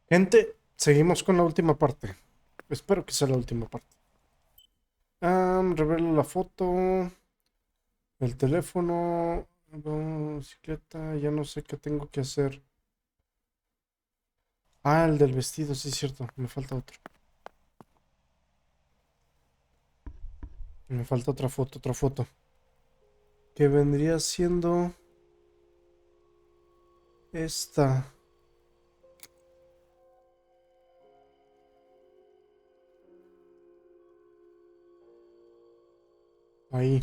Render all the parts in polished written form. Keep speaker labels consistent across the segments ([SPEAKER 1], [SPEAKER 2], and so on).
[SPEAKER 1] Gente, seguimos con la última parte. Espero que sea la última parte. Revelo la foto, el teléfono, bicicleta, ya no sé qué tengo que hacer. Ah, el del vestido, sí es cierto, me falta otro. Me falta otra foto, otra foto. Que vendría siendo esta. Ahí.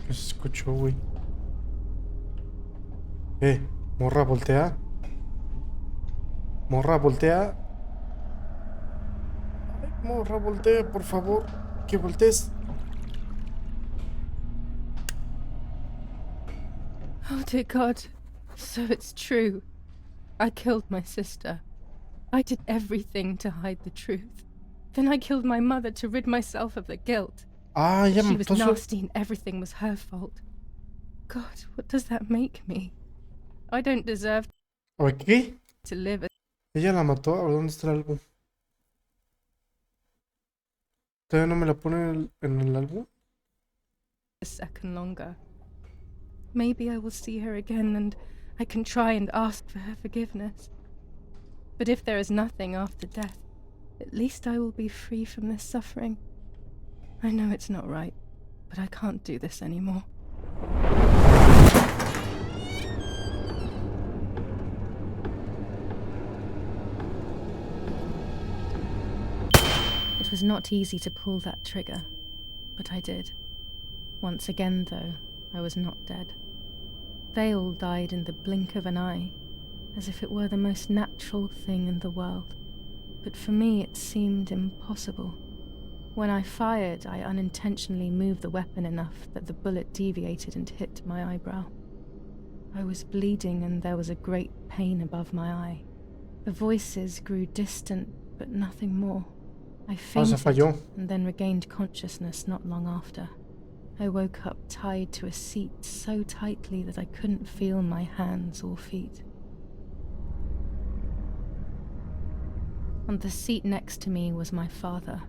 [SPEAKER 1] ¿Qué se escuchó, güey? Eh, morra, voltea. Morra, voltea. Ay, morra, voltea, por favor. Que voltees.
[SPEAKER 2] Oh dear God. So it's true. I killed my sister. I did everything to hide the truth. Then I killed my mother to rid myself of the guilt.
[SPEAKER 1] Ah, ya
[SPEAKER 2] She was
[SPEAKER 1] mató a su...
[SPEAKER 2] nasty and everything was her fault. God, what does that make me? I don't deserve
[SPEAKER 1] ¿A qué?
[SPEAKER 2] to live
[SPEAKER 1] Ella la mató. A ver, ¿dónde está el álbum? Todavía no me la pone en el álbum.
[SPEAKER 2] a second longer. Maybe I will see her again and I can try and ask for her forgiveness. But if there is nothing after death, at least I will be free from this suffering. I know it's not right, but I can't do this anymore. It was not easy to pull that trigger, but I did. Once again, though, I was not dead. They all died in the blink of an eye, as if it were the most natural thing in the world. But for me it seemed impossible. When I fired, I unintentionally moved the weapon enough that the bullet deviated and hit my eyebrow. I was bleeding and there was a great pain above my eye. The voices grew distant, but nothing more. I
[SPEAKER 1] Ah, se
[SPEAKER 2] fainted
[SPEAKER 1] falló.
[SPEAKER 2] and then regained consciousness not long after. I woke up tied to a seat so tightly that I couldn't feel my hands or feet. On the seat next to me was my father.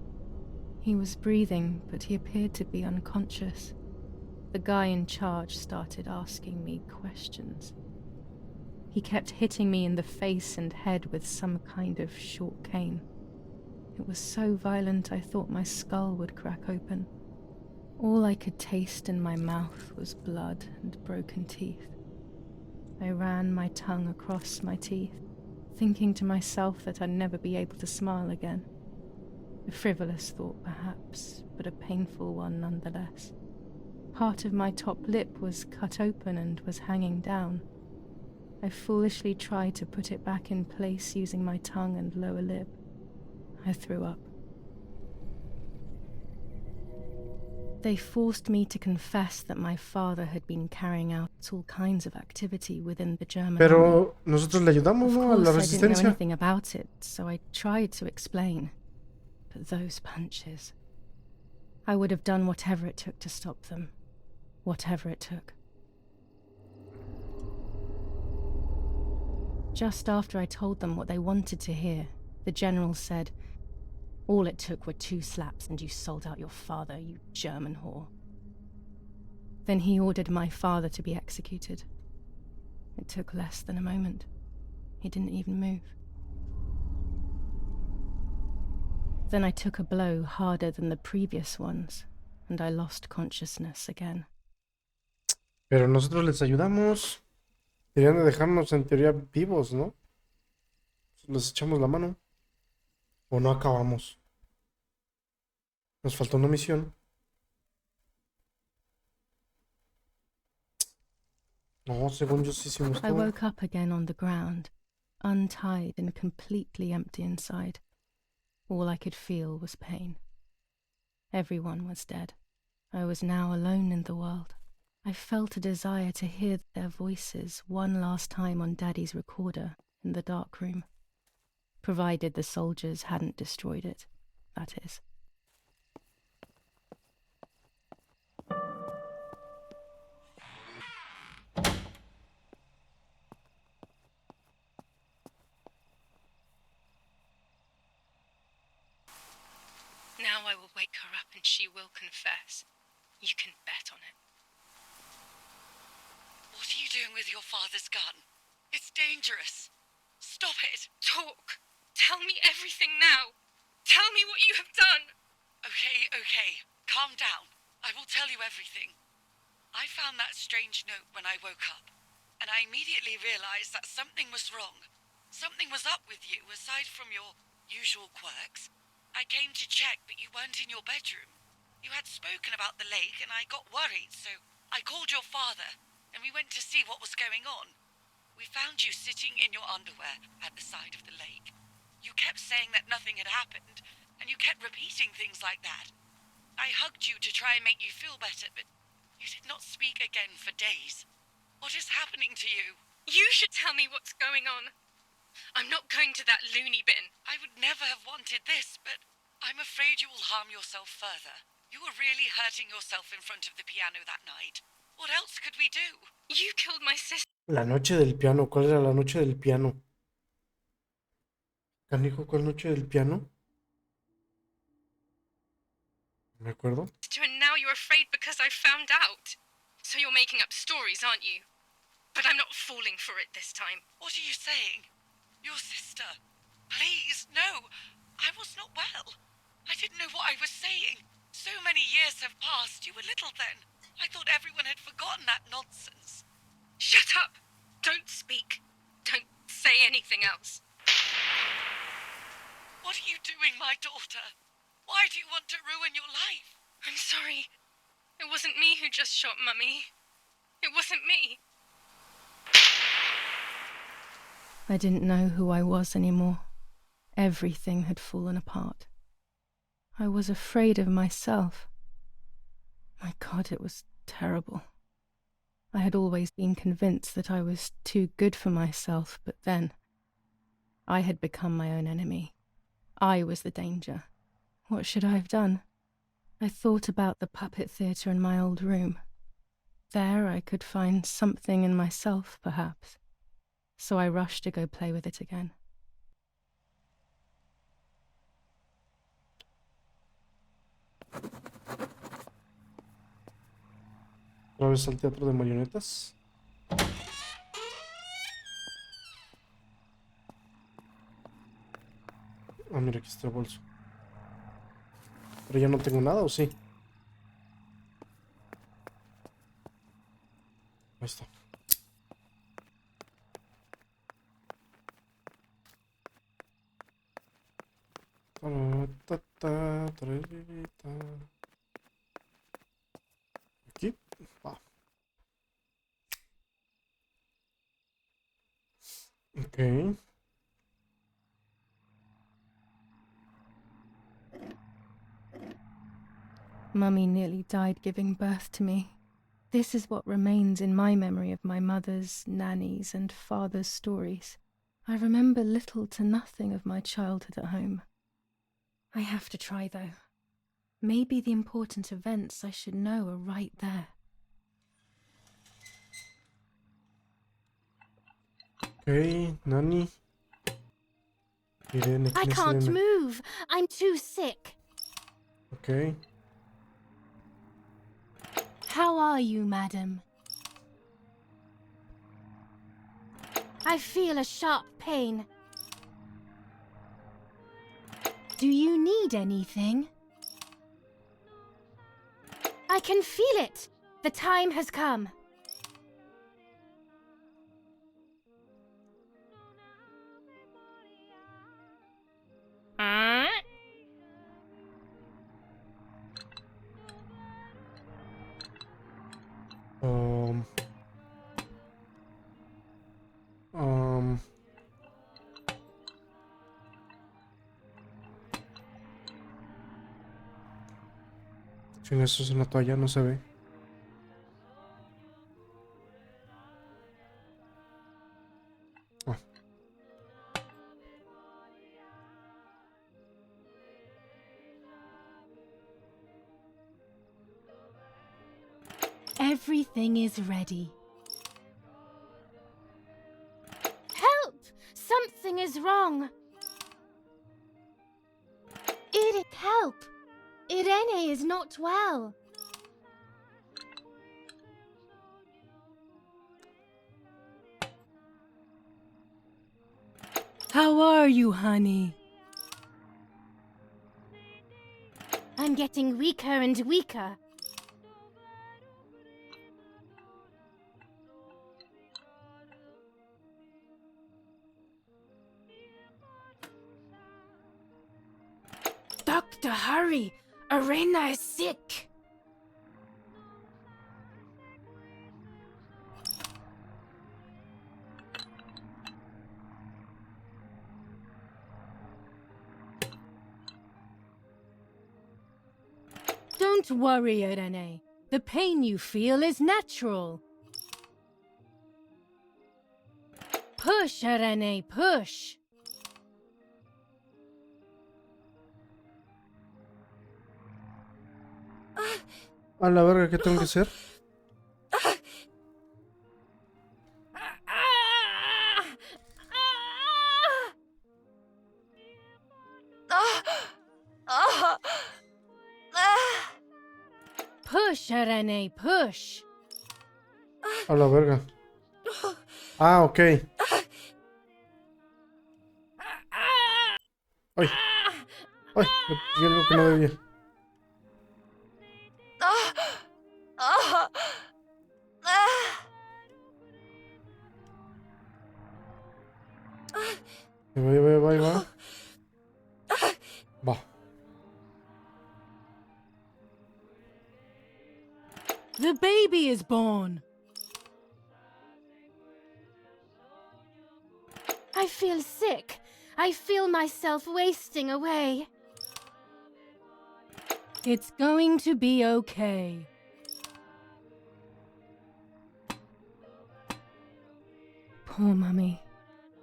[SPEAKER 2] He was breathing, but he appeared to be unconscious. The guy in charge started asking me questions. He kept hitting me in the face and head with some kind of short cane. It was so violent I thought my skull would crack open. All I could taste in my mouth was blood and broken teeth. I ran my tongue across my teeth, thinking to myself that I'd never be able to smile again. A frivolous thought, perhaps, but a painful one nonetheless. Part of my top lip was cut open and was hanging down. I foolishly tried to put it back in place using my tongue and lower lip. I threw up. They forced me to confess that my father had been carrying out all kinds of activity within the German army.
[SPEAKER 1] Pero nosotros le ayudamos,
[SPEAKER 2] Of
[SPEAKER 1] ¿no? A la
[SPEAKER 2] course, I didn't know
[SPEAKER 1] resistencia.
[SPEAKER 2] anything about it, so I tried to explain. But those punches. I would have done whatever it took to stop them. Whatever it took. Just after I told them what they wanted to hear, the general said, "All it took were 2 slaps and you sold out your father, you German whore." Then he ordered my father to be executed. It took less than a moment. He didn't even move. Then I took a blow harder than the previous ones, and I lost consciousness again.
[SPEAKER 1] Pero nosotros les ayudamos. Deberían de dejarnos en teoría vivos, ¿no? Les echamos la mano. O no acabamos. Nos faltó una misión. No, según yo sí hicimos
[SPEAKER 2] I
[SPEAKER 1] todo.
[SPEAKER 2] woke up again on the ground, untied and completely empty inside. All I could feel was pain. Everyone was dead. I was now alone in the world. I felt a desire to hear their voices one last time on Daddy's recorder in the dark room. provided the soldiers hadn't destroyed it, that is. Now I will wake her up and she will confess. You can bet on it.
[SPEAKER 3] What are you doing with your father's gun? It's dangerous. Stop it.
[SPEAKER 2] Talk! Tell me everything now! Tell me what you have done!
[SPEAKER 3] Okay. Calm down. I will tell you everything. I found that strange note when I woke up, and I immediately realized that something was wrong. Something was up with you, aside from your usual quirks. I came to check, but you weren't in your bedroom. You had spoken about the lake, and I got worried, so I called your father, and we went to see what was going on. We found you sitting in your underwear at the side of the lake. You kept saying that nothing had happened, and you kept repeating things like that. I hugged you to try and make you feel better, but you did not speak again for days. What is happening to you?
[SPEAKER 2] You should tell me what's going on. I'm not going to that loony bin.
[SPEAKER 3] I would never have wanted this, but I'm afraid you will harm yourself further. You were really hurting yourself in front of the piano that night. What else could we do?
[SPEAKER 2] You killed my sister.
[SPEAKER 1] La noche del piano. ¿Cuál era la noche del piano? Canijo, ¿cuál noche del piano? ¿Me acuerdo?
[SPEAKER 2] And now you're afraid because I found out. So you're making up stories, aren't you? But I'm not falling for it this time.
[SPEAKER 3] What are you saying? Your sister. Please, no. I was not well. I didn't know what I was saying. So many years have passed. You were little then. I thought everyone had forgotten that nonsense.
[SPEAKER 2] Shut up! Don't speak. Don't say anything else.
[SPEAKER 3] What are you doing, my daughter? Why do you want to ruin your life?
[SPEAKER 2] I'm sorry. It wasn't me who just shot Mummy. It wasn't me. I didn't know who I was anymore. Everything had fallen apart. I was afraid of myself. My God, it was terrible. I had always been convinced that I was too good for myself, but then I had become my own enemy. I was the danger. What should I have done? I thought about the puppet theatre in my old room. There I could find something in myself, perhaps. So I rushed to go play with it again.
[SPEAKER 1] Otra vez al teatro de marionetas. Ah, mira, aquí está el bolso. Pero ya no tengo nada, ¿o sí? Ahí está. Aquí. Va. Ok.
[SPEAKER 2] Mummy nearly died giving birth to me. This is what remains in my memory of my mother's, nanny's, and father's stories. I remember little to nothing of my childhood at home. I have to try, though. Maybe the important events I should know are right there.
[SPEAKER 1] Ok, Nani. Irene,
[SPEAKER 2] I
[SPEAKER 1] ¿quién es
[SPEAKER 2] can't
[SPEAKER 1] Irene?
[SPEAKER 2] move. I'm too sick.
[SPEAKER 1] Ok.
[SPEAKER 2] How are you, madam? I feel a sharp pain. Do you need anything? I can feel it. The time has come.
[SPEAKER 1] Um, um, si eso es una toalla, no se ve. Ah.
[SPEAKER 2] Everything is ready. Help! Something is wrong. Help! Irene is not well. How are you, honey? I'm getting weaker and weaker. Doctor, hurry! Arena is sick! Don't worry, Irene. The pain you feel is natural. Push, Irene, push!
[SPEAKER 1] A la verga, ¿qué tengo que hacer?
[SPEAKER 2] Push, Irene, push!
[SPEAKER 1] A la verga. Ah, ok. Ay. Ay, le pegué algo que no debía. Ahí va. Va.
[SPEAKER 2] The baby is born. I feel sick. I feel myself wasting away. It's going to be okay. Poor Mummy.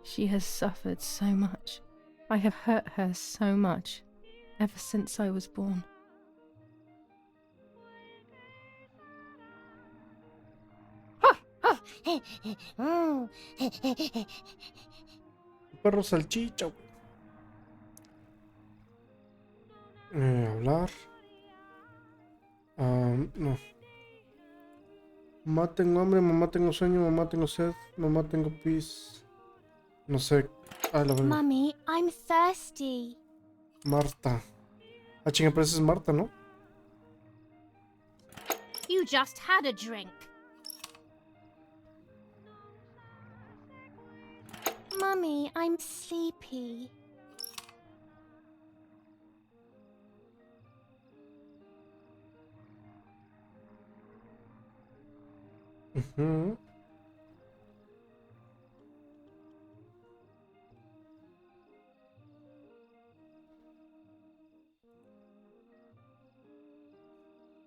[SPEAKER 2] She has suffered so much. I have hurt her so much, ever since I was born.
[SPEAKER 1] Perro salchicha. Hablar. No. Mamá, tengo hambre, mamá, tengo sueño, mamá, tengo sed, mamá, tengo pis. No sé. Ah, la verdad.
[SPEAKER 2] Mummy, I'm thirsty.
[SPEAKER 1] Marta. Ah, chinga, pero esa es Marta, ¿no?
[SPEAKER 2] You just had a drink. Mummy, I'm sleepy.
[SPEAKER 1] Ujú.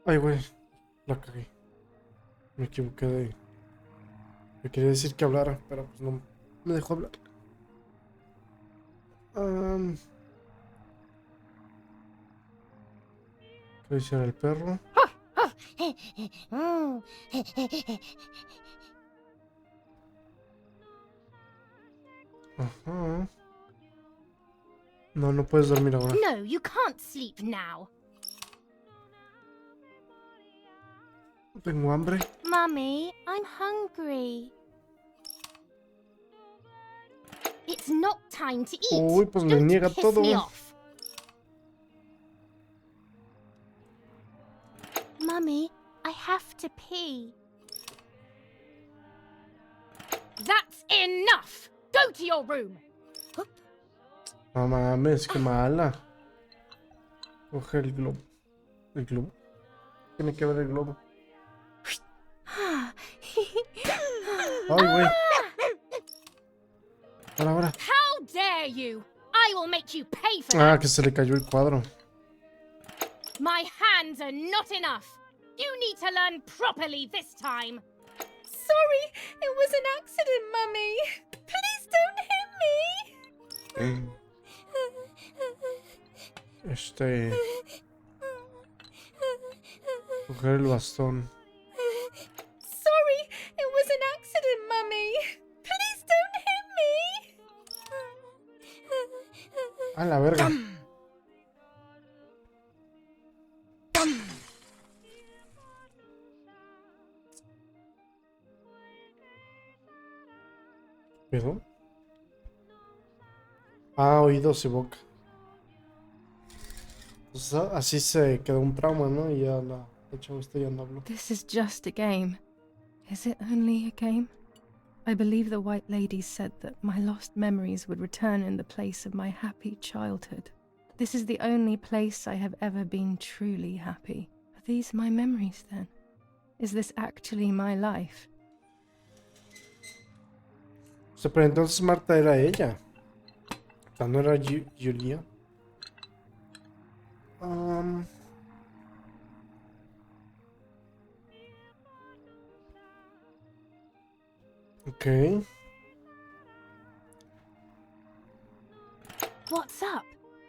[SPEAKER 1] Ay, güey. La cagué. Me equivoqué de... Me quería decir que hablara, pero pues no me dejó hablar. ¿Qué hiciera el perro? Ajá. No, no puedes dormir ahora.
[SPEAKER 2] No, you can't sleep now.
[SPEAKER 1] Tengo hambre.
[SPEAKER 2] Mummy, I'm hungry. It's not time to eat.
[SPEAKER 1] Uy, pues me
[SPEAKER 2] Don't
[SPEAKER 1] niega
[SPEAKER 2] piss
[SPEAKER 1] todo.
[SPEAKER 2] me off. Mummy, I have to pee. That's enough! Go to your room!
[SPEAKER 1] No mames, qué mala. Coge el globo. ¿El globo? Tiene que ver el globo. Ay, güey. Ahora.
[SPEAKER 2] How dare you! I will make you pay for
[SPEAKER 1] Ah,
[SPEAKER 2] that!
[SPEAKER 1] que se le cayó el cuadro.
[SPEAKER 2] My hands are not enough! You need to learn properly this time! Sorry, it was an accident, Mummy! Please don't hit me!
[SPEAKER 1] Coger el bastón. A la verga. ¿Pedo? Ah, oídos y boca. Pues así se quedó un trauma, ¿no? Y ya la chava esta ya no habló.
[SPEAKER 2] This is just a game. Is it only a game? I believe the White Lady said that my lost memories would return in the place of my happy childhood. This is the only place I have ever been truly happy. Are these my memories then? Is this actually my life?
[SPEAKER 1] O sea, pero entonces Marta era ella. O sea, no era Julia. Um, ok.
[SPEAKER 4] What's up?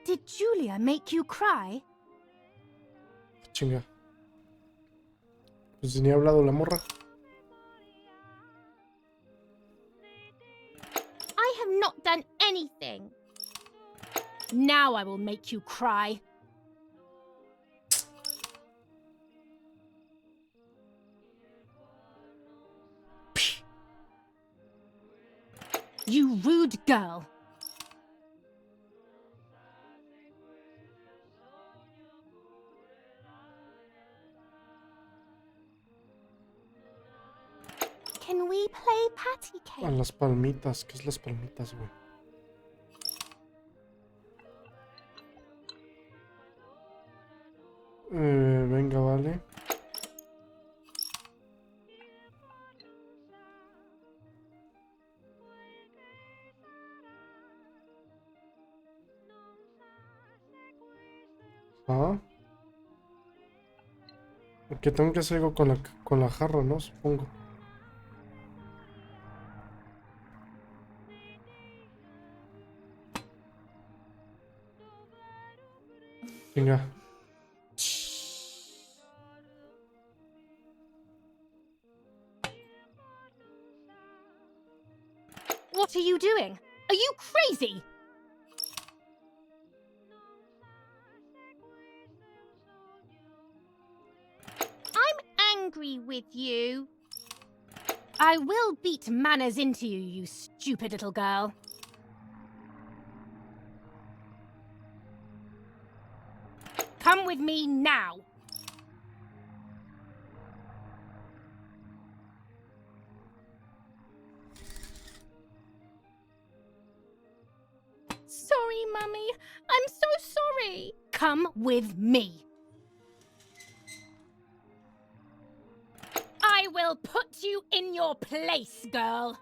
[SPEAKER 4] Did Julia make you cry?
[SPEAKER 1] Chinga. Pues ni ha hablado la morra.
[SPEAKER 4] I have not done anything. Now I will make you cry. You rude girl. Can we play patty
[SPEAKER 1] A
[SPEAKER 4] cake?
[SPEAKER 1] las palmitas. ¿Qué es las palmitas, güey? Venga, vale. Ah. Que tengo que hacer algo con la jarra, ¿no? Supongo. Venga.
[SPEAKER 4] What are you doing? Are you crazy? I'm angry with you. I will beat manners into you, you stupid little girl. Come with me now. Sorry, Mummy. I'm so sorry. Come with me. I will put you in your place, girl.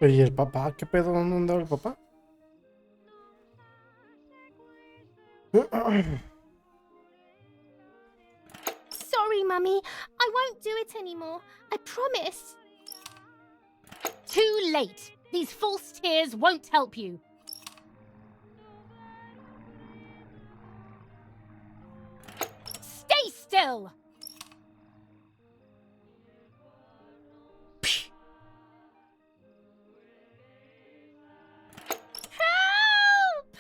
[SPEAKER 1] ¿Y el papá? ¿Qué pedo? ¿Dónde andaba el papá?
[SPEAKER 4] Sorry, Mummy. I won't do it anymore. I promise. Too late. These false tears won't help you. Stay still. Help!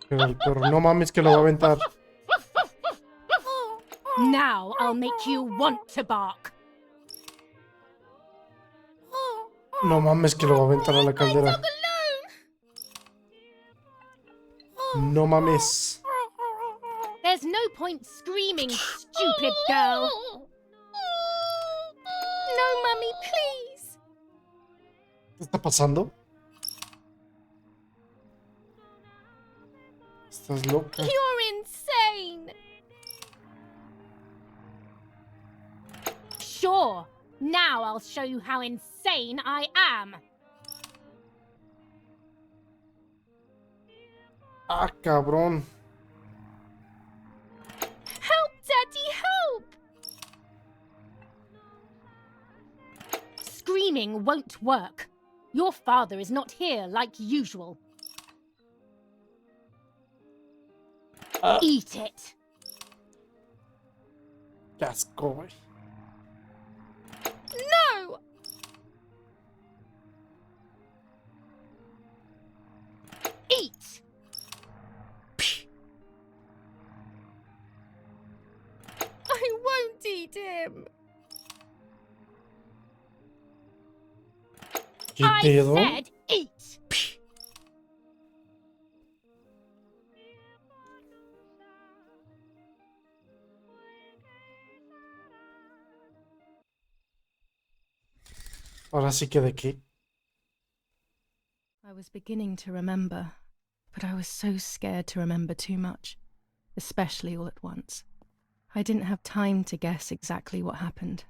[SPEAKER 1] Pero el perro, no mames que lo va a aventar.
[SPEAKER 4] Now I'll make you want to bark.
[SPEAKER 1] No mames que lo va a aventar a la caldera. No mames.
[SPEAKER 4] There's no point screaming, stupid girl. No, Mummy, please.
[SPEAKER 1] ¿Qué está pasando? Estás loca.
[SPEAKER 4] You're insane. Sure. Now I'll show you how insane I am.
[SPEAKER 1] Ah, cabrón.
[SPEAKER 4] Help, Daddy, help! Screaming won't work. Your father is not here like usual. Eat it.
[SPEAKER 1] Qué asco, güey.
[SPEAKER 4] No! Eat! I won't eat him!
[SPEAKER 1] ¿Qué
[SPEAKER 4] I
[SPEAKER 1] pedo?
[SPEAKER 4] said eat!
[SPEAKER 1] Ahora sí que de qué.
[SPEAKER 2] I was beginning to remember, but I was so scared to remember too much, especially all at once. I didn't have time to guess exactly what happened.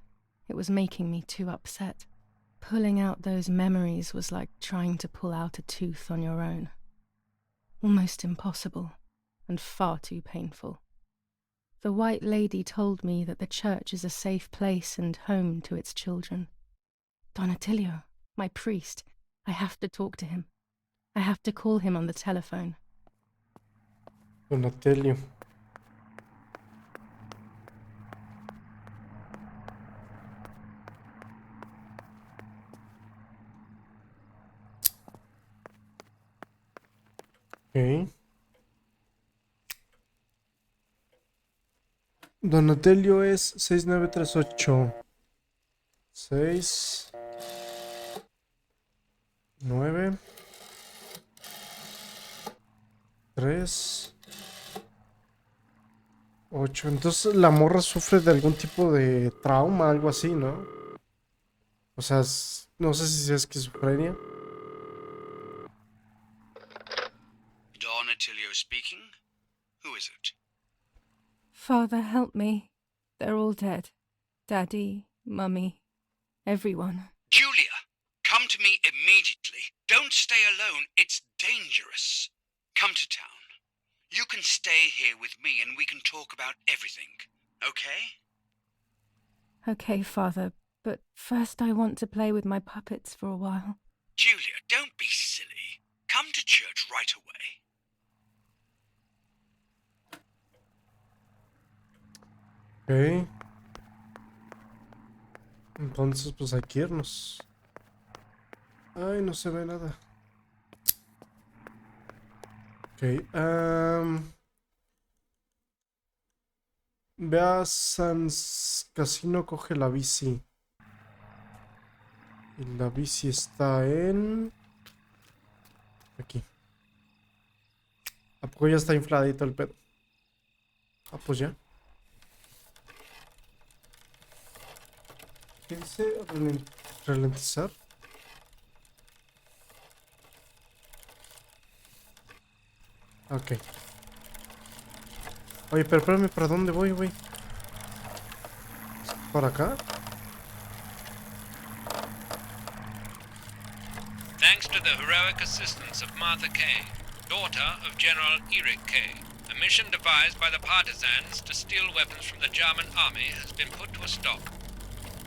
[SPEAKER 2] It was making me too upset. Pulling out those memories was like trying to pull out a tooth on your own. Almost impossible, and far too painful. The White Lady told me that the church is a safe place and home to its children. Don Attilio, my priest, I have to talk to him. I have to call him on the telephone.
[SPEAKER 1] Donatelio. Ok. Donatelio es 6938. 6 9 3 8. Entonces la morra sufre de algún tipo de trauma, algo así, ¿no? O sea, no sé si es esquizofrenia.
[SPEAKER 5] Don Attilio speaking. Who is it?
[SPEAKER 2] Father, help me. They're all dead. Daddy, Mummy, everyone.
[SPEAKER 5] Julia, come to me immediately. Don't stay alone. It's dangerous. Come to town. You can stay here with me and we can talk about everything. Okay?
[SPEAKER 2] Okay, Father, but first I want to play with my puppets for a while.
[SPEAKER 5] Julia, don't be silly. Come to church right away.
[SPEAKER 1] Ok. Entonces, pues hay que irnos. Ay, no se ve nada. Ok. Ve a Sans Casino, coge la bici. Y la bici está en... Aquí. ¿A poco ya está infladito el pedo? Ah, pues ya. ¿Qué dice? Ralentizar. Ok. Oye, pero espérame, ¿para dónde voy, güey? ¿Para acá?
[SPEAKER 6] Thanks to the heroic assistance of Martha Kay, daughter of General Eric Kay, a mission devised by the partisans to steal weapons from the German army has been put to a stop.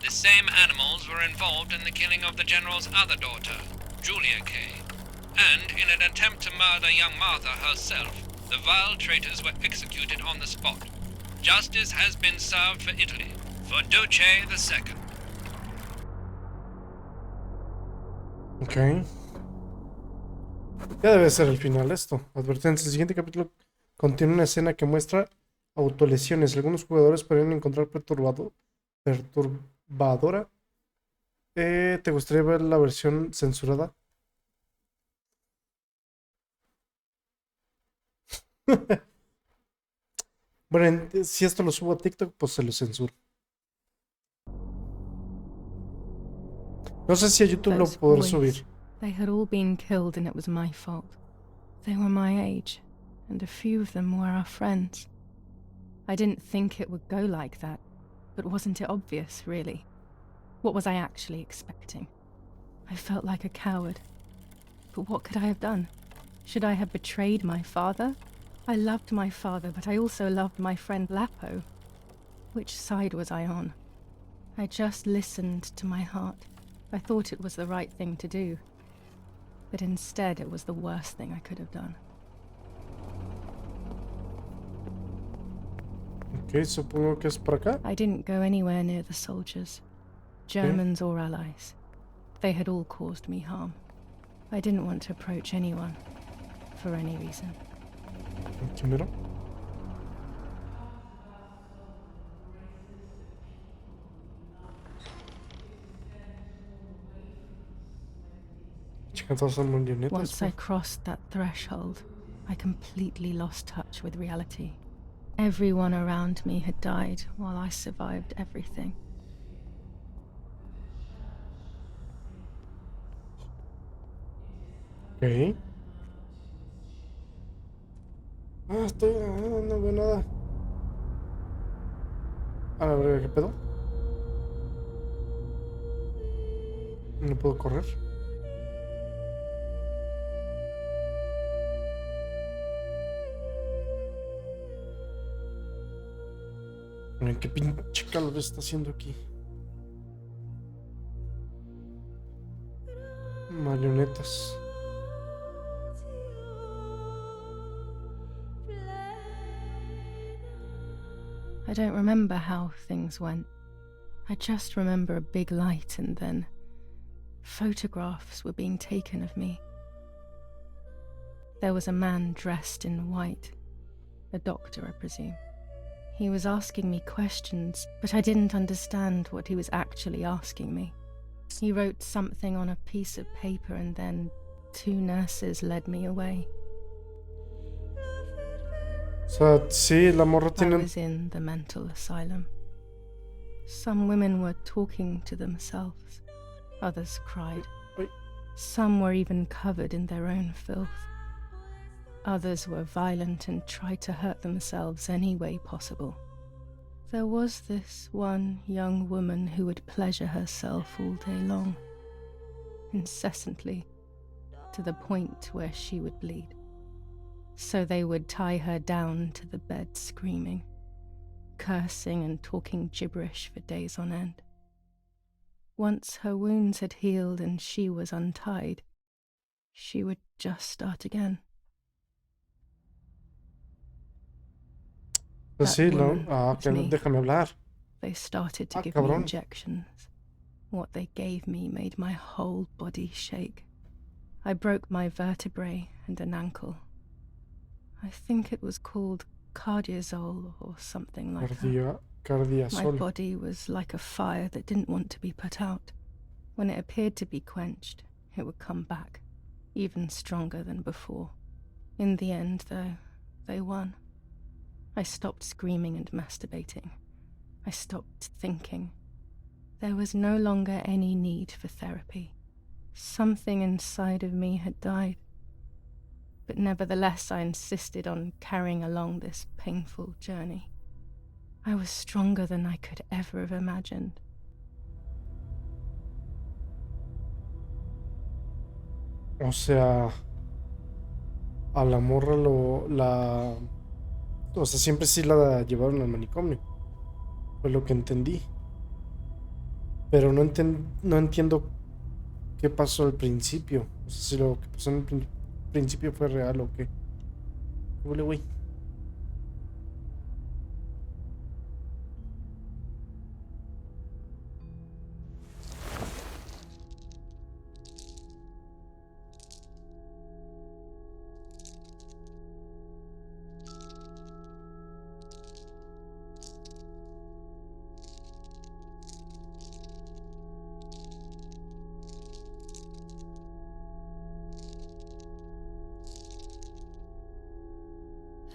[SPEAKER 6] The same animals were involved in the killing of the general's other daughter, Julia Kay, and in an attempt to murder young Martha herself, the vile traitors were executed on the spot. Justice has been served for Italy, for Duce II.
[SPEAKER 1] Ok. Ya debe ser el final esto. Advertencia. El siguiente capítulo contiene una escena que muestra autolesiones. Algunos jugadores podrían encontrar perturbadora. ¿Te gustaría ver la versión censurada? Bueno, si esto lo subo a TikTok, pues se lo censuro. No sé si a YouTube lo
[SPEAKER 2] Those
[SPEAKER 1] podré
[SPEAKER 2] boys,
[SPEAKER 1] subir.
[SPEAKER 2] they had all been killed and it was my fault. They were my age, and a few of them were our friends. I didn't think it would go like that, but wasn't it obvious, really? What was I actually expecting? I felt like a coward. But what could I have done? Should I have betrayed my father? I loved my father, but I also loved my friend Lapo. Which side was I on? I just listened to my heart. I thought it was the right thing to do. But instead, it was the worst thing I could have done.
[SPEAKER 1] Ok, supongo que es por acá.
[SPEAKER 2] I didn't go anywhere near the soldiers, Germans or allies. They had all caused me harm. I didn't want to approach anyone, for any reason.
[SPEAKER 1] Aquí miro. Chicas, todas son marionetas.
[SPEAKER 2] Once I crossed that threshold, I completely lost touch with reality. Everyone around me had died while I survived everything.
[SPEAKER 1] Ok. No veo nada. A la verga, ¿qué pedo? No puedo correr. Miren qué pinche calor está haciendo aquí. Marionetas.
[SPEAKER 2] I don't remember how things went. I just remember a big light and then photographs were being taken of me. There was a man dressed in white, a doctor, I presume. He was asking me questions, but I didn't understand what he was actually asking me. He wrote something on a piece of paper and then 2 nurses led me away.
[SPEAKER 1] O sea, sí, la morra
[SPEAKER 2] I
[SPEAKER 1] tiene...
[SPEAKER 2] was in the mental asylum. Some women were talking to themselves. Others cried.
[SPEAKER 1] Ay.
[SPEAKER 2] Some were even covered in their own filth. Others were violent and tried to hurt themselves any way possible. There was this one young woman who would pleasure herself all day long, incessantly, to the point where she would bleed. So they would tie her down to the bed screaming, cursing and talking gibberish for days on end. Once her wounds had healed and she was untied, she would just start again.
[SPEAKER 1] Pues sí,
[SPEAKER 2] That woman was
[SPEAKER 1] que
[SPEAKER 2] me.
[SPEAKER 1] déjame hablar.
[SPEAKER 2] They started to give me
[SPEAKER 1] cabrón.
[SPEAKER 2] injections. What they gave me made my whole body shake. I broke my vertebrae and an ankle. I think it was called cardiazole or something like that. My
[SPEAKER 1] Cardiazol.
[SPEAKER 2] body was like a fire that didn't want to be put out. When it appeared to be quenched, it would come back, even stronger than before. In the end, though, they won. I stopped screaming and masturbating. I stopped thinking. There was no longer any need for therapy. Something inside of me had died. But nevertheless, I insisted on carrying along this painful journey. I was stronger than I could ever have imagined.
[SPEAKER 1] O sea, a la morra o sea, siempre sí la llevaron al manicomio. Fue lo que entendí. Pero no entiendo qué pasó al principio. O sea, si lo que pasó en el principio fue real o qué. Huele, güey.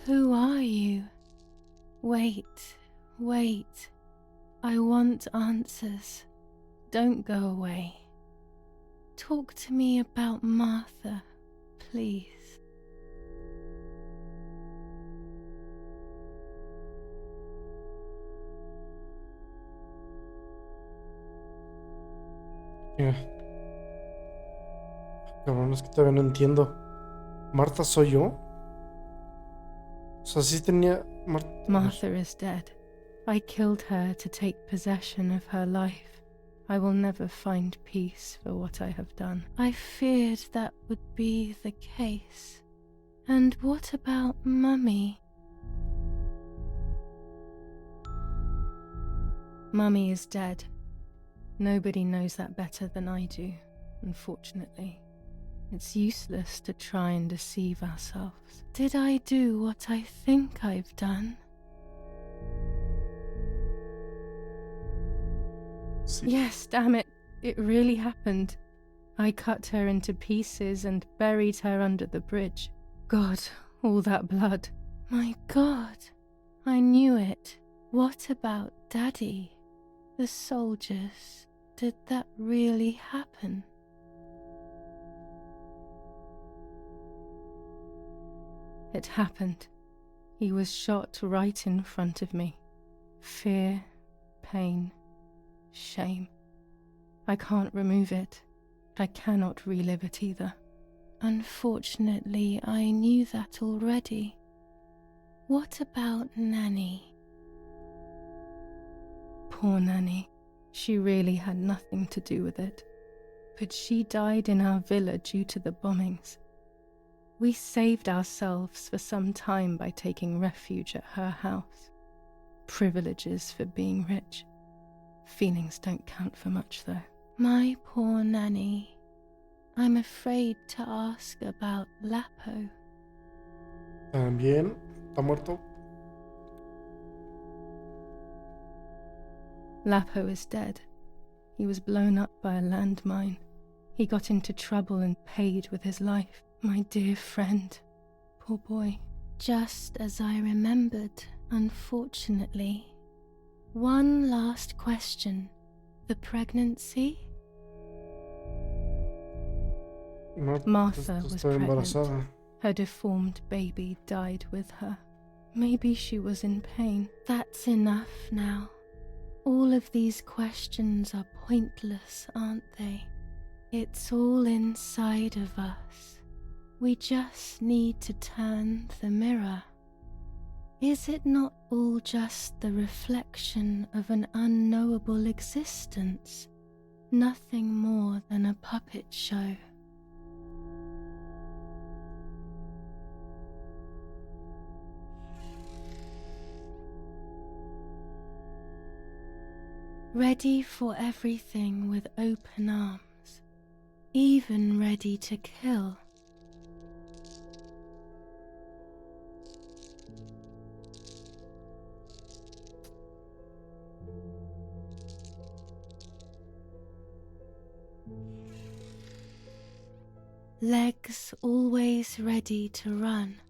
[SPEAKER 2] Who are you? Wait, wait. I want answers. Don't go away. Talk to me about Martha, please.
[SPEAKER 1] Yeah. Cabrón, es que todavía no entiendo. ¿Marta soy yo? O sea, sí tenía...
[SPEAKER 2] Martha is dead. I killed her to take possession of her life. I will never find peace for what I have done. I feared that would be the case. And what about Mummy? Mummy is dead. Nobody knows that better than I do, unfortunately. It's useless to try and deceive ourselves. Did I do what I think I've done?
[SPEAKER 1] Sí.
[SPEAKER 2] Yes, damn it. It really happened. I cut her into pieces and buried her under the bridge. God, all that blood. My God, I knew it. What about Daddy? The soldiers? Did that really happen? It happened. He was shot right in front of me. Fear, pain, shame. I can't remove it, but I cannot relive it either. Unfortunately, I knew that already. What about Nanny? Poor Nanny. She really had nothing to do with it. But she died in our villa due to the bombings. We saved ourselves for some time by taking refuge at her house. Privileges for being rich. Feelings don't count for much, though. My poor Nanny. I'm afraid to ask about Lapo.
[SPEAKER 1] También está muerto.
[SPEAKER 2] Lapo is dead. He was blown up by a landmine. He got into trouble and paid with his life. My dear friend. Poor boy. Just as I remembered, unfortunately. One last question. The pregnancy?
[SPEAKER 1] No,
[SPEAKER 2] Martha
[SPEAKER 1] esto
[SPEAKER 2] was
[SPEAKER 1] está
[SPEAKER 2] pregnant.
[SPEAKER 1] embarazada.
[SPEAKER 2] Her deformed baby died with her. Maybe she was in pain. That's enough now. All of these questions are pointless, aren't they? It's all inside of us. We just need to turn the mirror. Is it not all just the reflection of an unknowable existence? Nothing more than a puppet show. Ready for everything with open arms, even ready to kill. Legs always ready to run.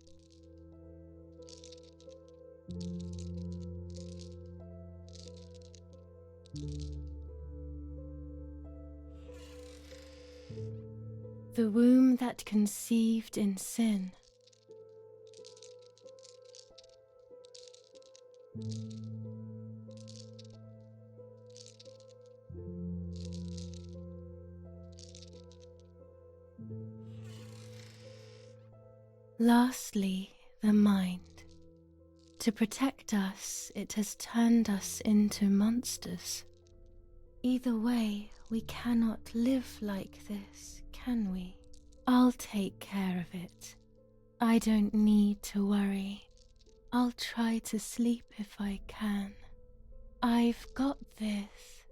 [SPEAKER 2] The womb that conceived in sin. Lastly, the mind. To protect us, it has turned us into monsters. Either way, we cannot live like this, can we? I'll take care of it. I don't need to worry. I'll try to sleep if I can. I've got this.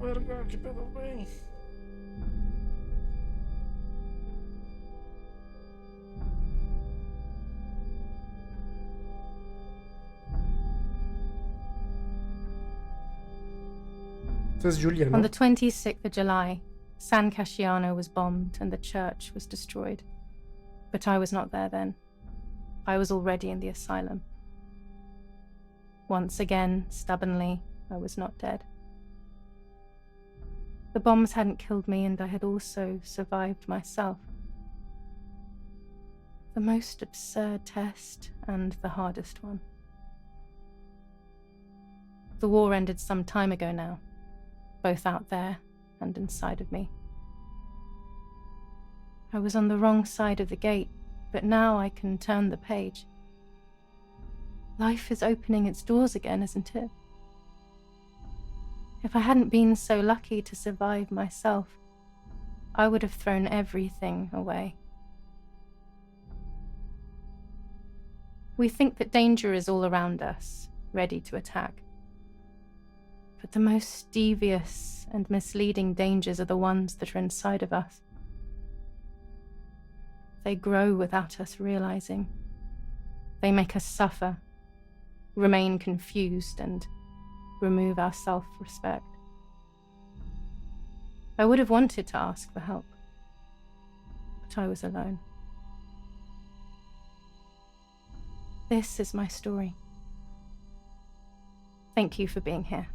[SPEAKER 1] Verga, qué pedo, güey. Esta es Julia, ¿no?
[SPEAKER 2] On the 26th of July, San Casciano was bombed and the church was destroyed. But I was not there then. I was already in the asylum. Once again, stubbornly, I was not dead. The bombs hadn't killed me, and I had also survived myself. The most absurd test and the hardest one. The war ended some time ago now, both out there and inside of me. I was on the wrong side of the gate, but now I can turn the page. Life is opening its doors again, isn't it? If I hadn't been so lucky to survive myself, I would have thrown everything away. We think that danger is all around us, ready to attack. But the most devious and misleading dangers are the ones that are inside of us. They grow without us realizing. They make us suffer, remain confused, and remove our self-respect. I would have wanted to ask for help, but I was alone. This is my story. Thank you for being here,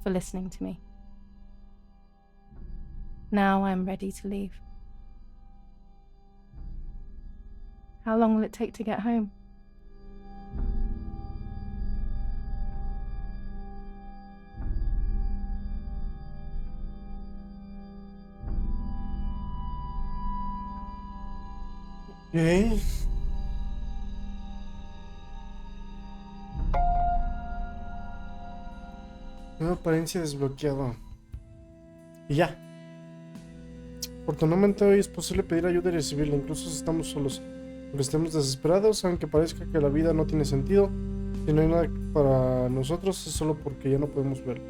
[SPEAKER 2] for listening to me. Now I'm ready to leave. How long will it take to get home?
[SPEAKER 1] Ok. Nueva apariencia desbloqueada. Y ya. Afortunadamente hoy es posible pedir ayuda y recibirla, incluso si estamos solos. Aunque estemos desesperados, aunque parezca que la vida no tiene sentido, si no hay nada para nosotros es solo porque ya no podemos verlo.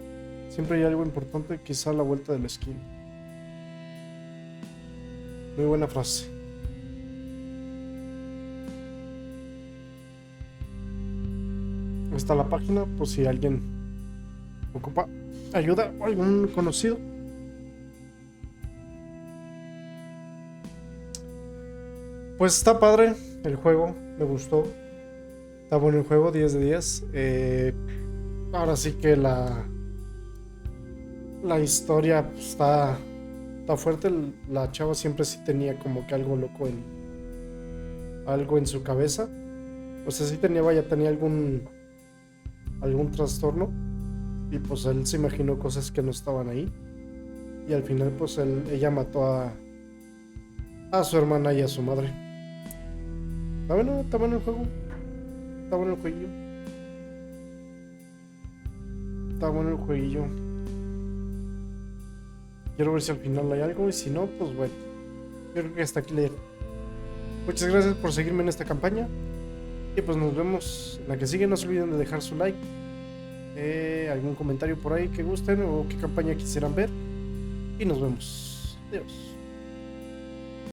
[SPEAKER 1] Siempre hay algo importante, quizá a la vuelta de la esquina. Muy buena frase. Está la página por si alguien ocupa ayuda o algún conocido. Pues está padre el juego, me gustó. Está bueno el juego, 10 de 10. Ahora sí que la historia pues, está fuerte. La chava siempre sí tenía como que algo loco algo en su cabeza. O sea, sí tenía algún trastorno. Y pues él se imaginó cosas que no estaban ahí. Y al final pues ella mató a su hermana y a su madre. Está bueno el juego. Está bueno el jueguillo. Está bueno el jueguillo. Quiero ver si al final hay algo. Y si no, pues bueno. Yo creo que hasta aquí leer. Muchas gracias por seguirme en esta campaña. Y pues nos vemos en la que sigue. No se olviden de dejar su like. Algún comentario por ahí que gusten o qué campaña quisieran ver. Y nos vemos. Adiós.